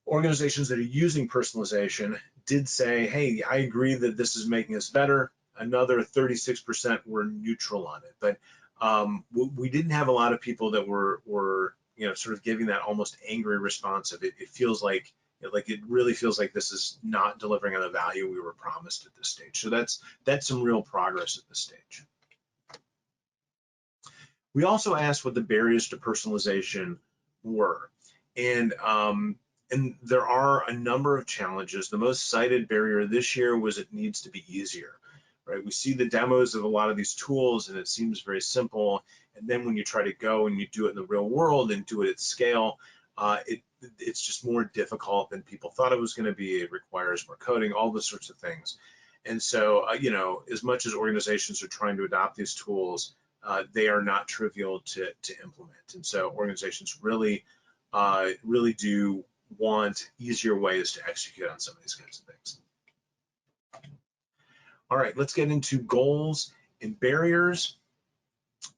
organizations that are using personalization, did say, hey, I agree that this is making us better. Another 36% were neutral on it. But we didn't have a lot of people that were sort of giving that almost angry response of it. It feels like it really feels like this is not delivering on the value we were promised at this stage. So that's some real progress at this stage. We also asked what the barriers to personalization were. And there are a number of challenges. The most cited barrier this year was it needs to be easier, right? We see the demos of a lot of these tools and it seems very simple. And then when you try to go and you do it in the real world and do it at scale, it's just more difficult than people thought it was going to be. It requires more coding, all those sorts of things. And so, as much as organizations are trying to adopt these tools, they are not trivial to implement. And so organizations really do want easier ways to execute on some of these kinds of things. All right, let's get into goals and barriers.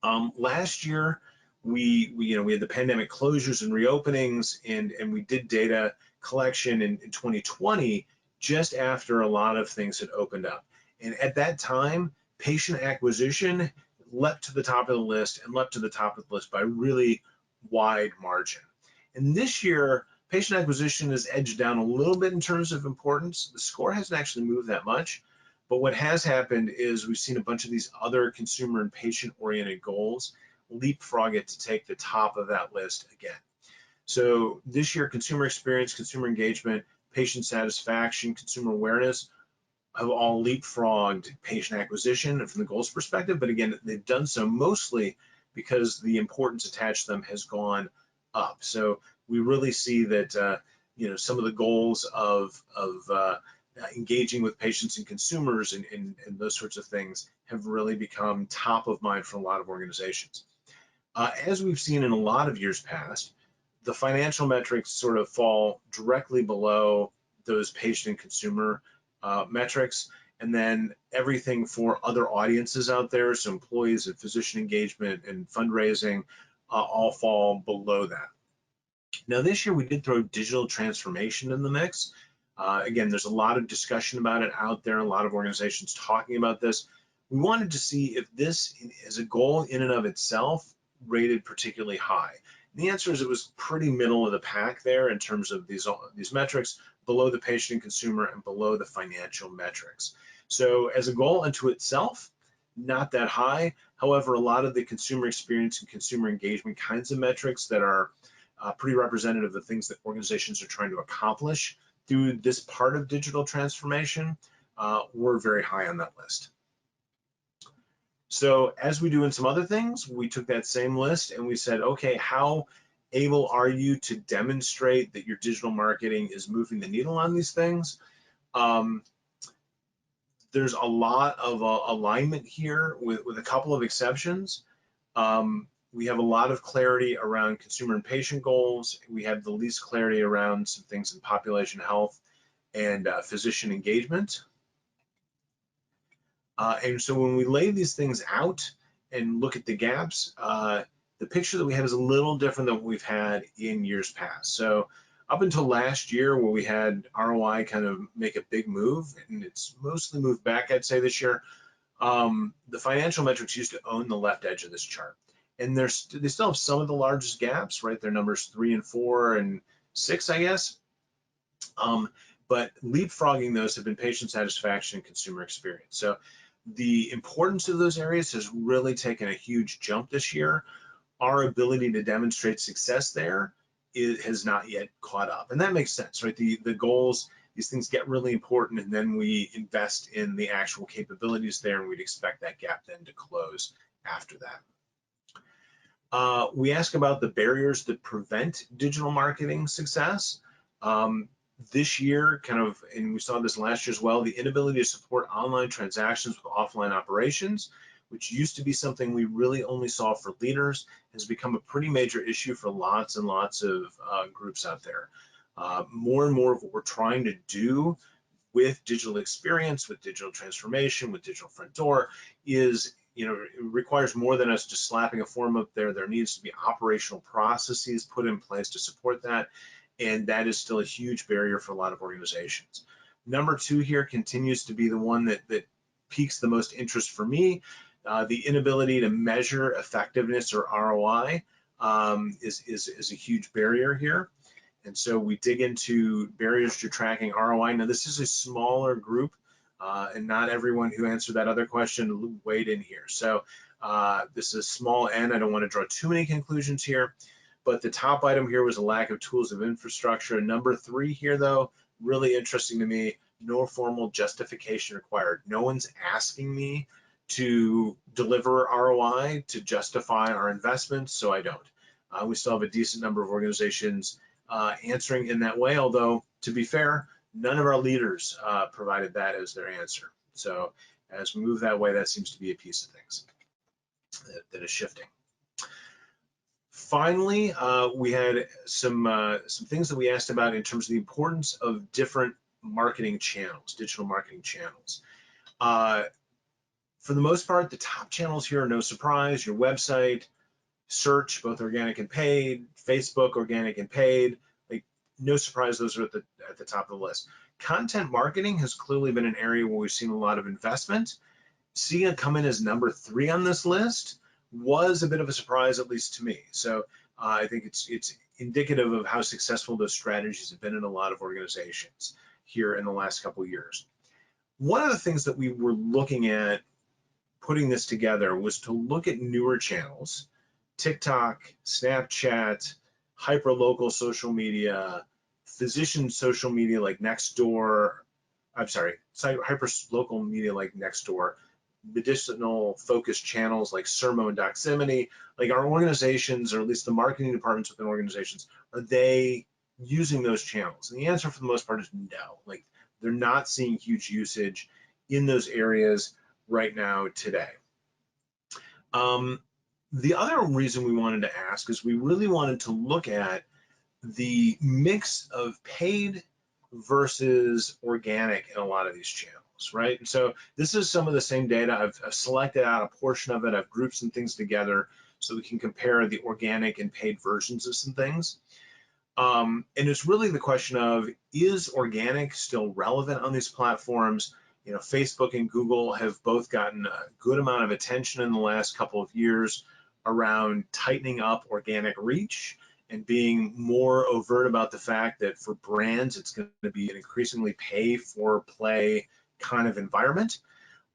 Last year, we had the pandemic closures and reopenings, and we did data collection in 2020 just after a lot of things had opened up. And at that time, patient acquisition leapt to the top of the list and leapt to the top of the list by really wide margin. And this year, patient acquisition has edged down a little bit in terms of importance. The score hasn't actually moved that much, but what has happened is we've seen a bunch of these other consumer and patient-oriented goals leapfrog it to take the top of that list again. So this year, consumer experience, consumer engagement, patient satisfaction, consumer awareness have all leapfrogged patient acquisition from the goals perspective, but again, they've done so mostly because the importance attached to them has gone up. So we really see that some of the goals of engaging with patients and consumers and those sorts of things have really become top of mind for a lot of organizations. As we've seen in a lot of years past, the financial metrics sort of fall directly below those patient and consumer metrics, and then everything for other audiences out there, so employees and physician engagement and fundraising, all fall below that. Now this year we did throw digital transformation in the mix. Again, there's a lot of discussion about it out there, a lot of organizations talking about this. We wanted to see if this is a goal in and of itself rated particularly high. And the answer is it was pretty middle of the pack there in terms of these metrics, below the patient and consumer and below the financial metrics. So as a goal unto itself, not that high. However, a lot of the consumer experience and consumer engagement kinds of metrics that are pretty representative of the things that organizations are trying to accomplish through this part of digital transformation, we're very high on that list. So as we do in some other things, we took that same list and we said, okay, how able are you to demonstrate that your digital marketing is moving the needle on these things? There's a lot of alignment here with a couple of exceptions. We have a lot of clarity around consumer and patient goals. We have the least clarity around some things in population health and physician engagement. And so when we lay these things out and look at the gaps, the picture that we have is a little different than what we've had in years past. So up until last year, where we had ROI kind of make a big move, and it's mostly moved back, I'd say this year, the financial metrics used to own the left edge of this chart. And they still have some of the largest gaps, right? They're numbers 3 and 4 and 6, I guess. But leapfrogging those have been patient satisfaction and consumer experience. So the importance of those areas has really taken a huge jump this year. Our ability to demonstrate success there has not yet caught up. And that makes sense, right? The goals, these things get really important, and then we invest in the actual capabilities there, and we'd expect that gap then to close after that. We ask about the barriers that prevent digital marketing success. This year, and we saw this last year as well, the inability to support online transactions with offline operations, which used to be something we really only saw for leaders, has become a pretty major issue for lots and lots of groups out there. More and more of what we're trying to do with digital experience, with digital transformation, with digital front door is, it requires more than us just slapping a form up there. There needs to be operational processes put in place to support that. And that is still a huge barrier for a lot of organizations. Number 2 here continues to be the one that piques the most interest for me. The inability to measure effectiveness or ROI is a huge barrier here. And so we dig into barriers to tracking ROI. Now, this is a smaller group, and not everyone who answered that other question weighed in here. So this is small n. I don't want to draw too many conclusions here. But the top item here was a lack of tools of infrastructure. Number 3 here, though, really interesting to me, no formal justification required. No one's asking me to deliver ROI to justify our investments, so I don't. We still have a decent number of organizations answering in that way, although, to be fair, none of our leaders provided that as their answer. So as we move that way, that seems to be a piece of things that is shifting. Finally, we had some things that we asked about in terms of the importance of different marketing channels, digital marketing channels. For the most part, the top channels here are no surprise: your website, search, both organic and paid, Facebook, organic and paid. Like, no surprise, those are at the top of the list. Content marketing has clearly been an area where we've seen a lot of investment. Seeing it come in as number 3 on this list was a bit of a surprise, at least to me. So I think it's indicative of how successful those strategies have been in a lot of organizations here in the last couple of years. One of the things that we were looking at putting this together was to look at newer channels: TikTok, Snapchat, hyper-local social media, physician social media like Nextdoor, hyper-local media like Nextdoor, medicinal focused channels like Sermo and Doximity. Like, our organizations, or at least the marketing departments within organizations, are they using those channels? And the answer for the most part is no. Like, they're not seeing huge usage in those areas right now today. The other reason we wanted to ask is we really wanted to look at the mix of paid versus organic in a lot of these channels, right? And so this is some of the same data. I've selected out a portion of it. I've grouped some things together so we can compare the organic and paid versions of some things. And it's really the question of, is organic still relevant on these platforms? Facebook and Google have both gotten a good amount of attention in the last couple of years around tightening up organic reach and being more overt about the fact that for brands, it's going to be an increasingly pay-for-play kind of environment.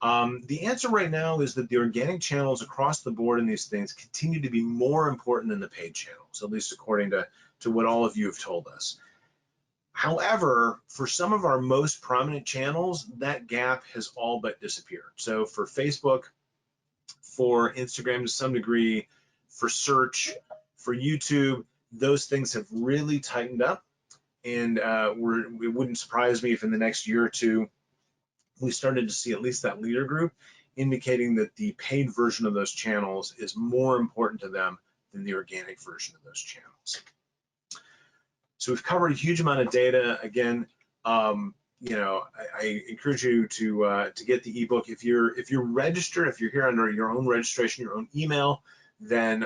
The answer right now is that the organic channels across the board in these things continue to be more important than the paid channels, at least according to what all of you have told us. However, for some of our most prominent channels, that gap has all but disappeared. So for Facebook, for Instagram to some degree, for search, for YouTube, those things have really tightened up. And it wouldn't surprise me if in the next year or two, we started to see at least that leader group indicating that the paid version of those channels is more important to them than the organic version of those channels. So we've covered a huge amount of data. Again, I encourage you to get the ebook. If you're registered, if you're here under your own registration, your own email, then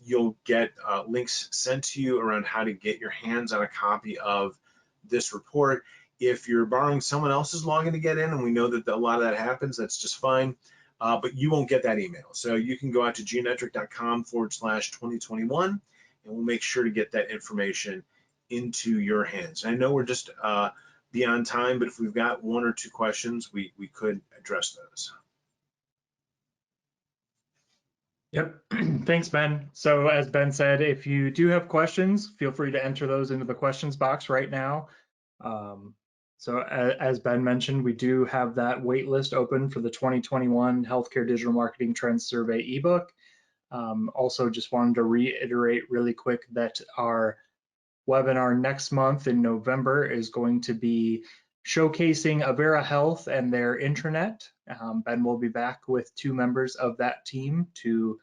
you'll get links sent to you around how to get your hands on a copy of this report. If you're borrowing someone else's login to get in, and we know that a lot of that happens, that's just fine, but you won't get that email. So you can go out to geometric.com/2021, and we'll make sure to get that information into your hands. I know we're just beyond time, but if we've got one or two questions, we could address those. Yep, thanks, Ben. So as Ben said, if you do have questions, feel free to enter those into the questions box right now. So as Ben mentioned, we do have that wait list open for the 2021 Healthcare Digital Marketing Trends Survey ebook. Also just wanted to reiterate really quick that our webinar next month in November is going to be showcasing Avera Health and their intranet. Ben will be back with 2 members of that team to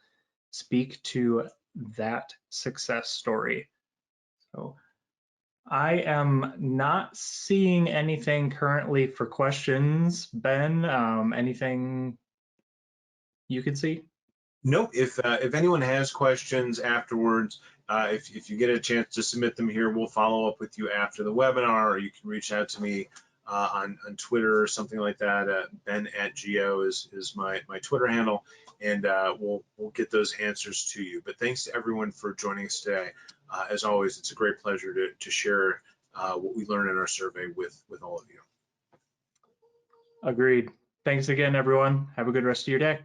speak to that success story. So I am not seeing anything currently for questions. Ben, anything you can see? Nope. If anyone has questions afterwards, if you get a chance to submit them here, we'll follow up with you after the webinar, or you can reach out to me on Twitter or something like that. Ben@geo is my Twitter handle, and we'll get those answers to you. But thanks to everyone for joining us today. As always, it's a great pleasure to share what we learned in our survey with all of you. Agreed. Thanks again, everyone. Have a good rest of your day.